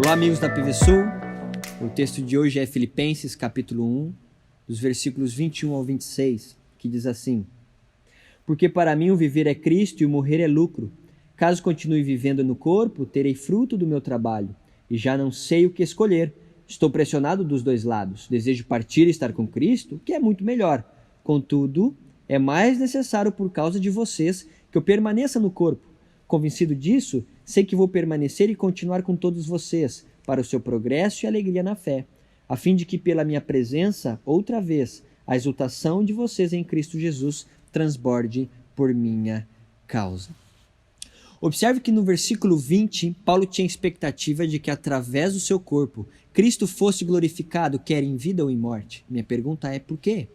Olá, amigos da PV Sul. O texto de hoje é Filipenses, capítulo 1, dos versículos 21 ao 26, que diz assim: Porque para mim o viver é Cristo e o morrer é lucro. Caso continue vivendo no corpo, terei fruto do meu trabalho, e já não sei o que escolher. Estou pressionado dos dois lados. Desejo partir e estar com Cristo, que é muito melhor. Contudo, é mais necessário por causa de vocês que eu permaneça no corpo. Convencido disso, sei que vou permanecer e continuar com todos vocês, para o seu progresso e alegria na fé, a fim de que pela minha presença, outra vez, a exultação de vocês em Cristo Jesus transborde por minha causa. Observe que no versículo 20, Paulo tinha expectativa de que através do seu corpo, Cristo fosse glorificado, quer em vida ou em morte. Minha pergunta é por quê?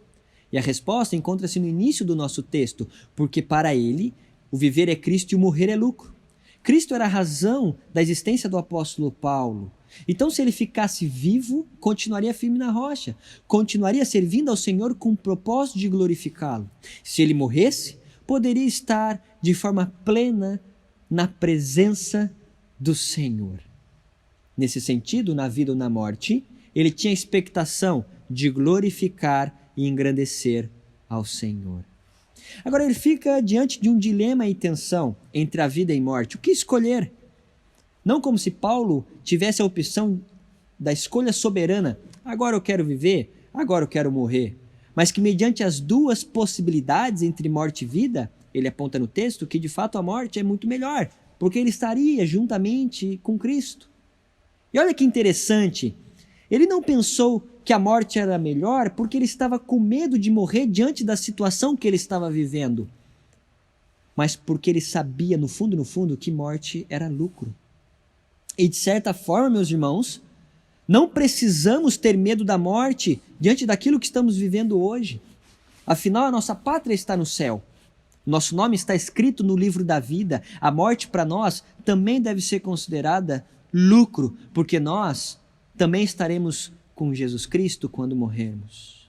E a resposta encontra-se no início do nosso texto, porque para ele, o viver é Cristo e o morrer é lucro. Cristo era a razão da existência do apóstolo Paulo. Então, se ele ficasse vivo, continuaria firme na rocha, continuaria servindo ao Senhor com o propósito de glorificá-lo. Se ele morresse, poderia estar de forma plena na presença do Senhor. Nesse sentido, na vida ou na morte, ele tinha a expectação de glorificar e engrandecer ao Senhor. Agora ele fica diante de um dilema e tensão entre a vida e morte. O que escolher? Não como se Paulo tivesse a opção da escolha soberana. Agora eu quero viver, agora eu quero morrer. Mas que mediante as duas possibilidades entre morte e vida, ele aponta no texto que de fato a morte é muito melhor, porque ele estaria juntamente com Cristo. E olha que interessante, ele não pensou que a morte era melhor porque ele estava com medo de morrer diante da situação que ele estava vivendo, mas porque ele sabia no fundo, que morte era lucro. E de certa forma, meus irmãos, não precisamos ter medo da morte diante daquilo que estamos vivendo hoje. Afinal, a nossa pátria está no céu. Nosso nome está escrito no livro da vida. A morte para nós também deve ser considerada lucro, porque nós também estaremos com Jesus Cristo quando morrermos.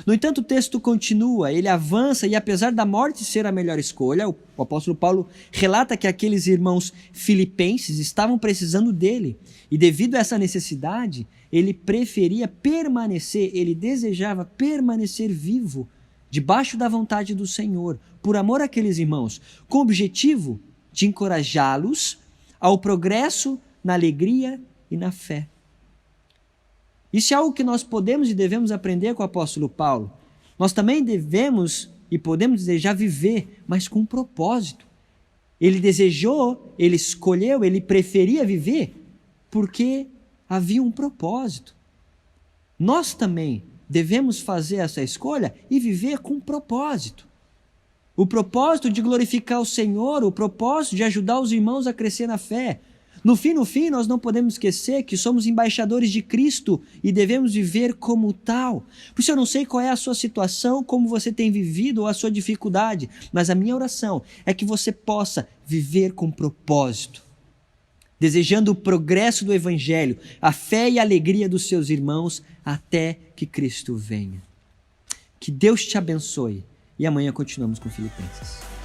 No entanto, o texto continua, ele avança e apesar da morte ser a melhor escolha, o apóstolo Paulo relata que aqueles irmãos filipenses estavam precisando dele e devido a essa necessidade, ele preferia permanecer, ele desejava permanecer vivo debaixo da vontade do Senhor, por amor àqueles irmãos, com o objetivo de encorajá-los ao progresso na alegria e na fé. Isso é algo que nós podemos e devemos aprender com o apóstolo Paulo. Nós também devemos e podemos desejar viver, mas com um propósito. Ele desejou, ele escolheu, ele preferia viver porque havia um propósito. Nós também devemos fazer essa escolha e viver com um propósito. O propósito de glorificar o Senhor, o propósito de ajudar os irmãos a crescer na fé. No fim, nós não podemos esquecer que somos embaixadores de Cristo e devemos viver como tal. Por isso eu não sei qual é a sua situação, como você tem vivido ou a sua dificuldade, mas a minha oração é que você possa viver com propósito, desejando o progresso do Evangelho, a fé e a alegria dos seus irmãos até que Cristo venha. Que Deus te abençoe e amanhã continuamos com Filipenses.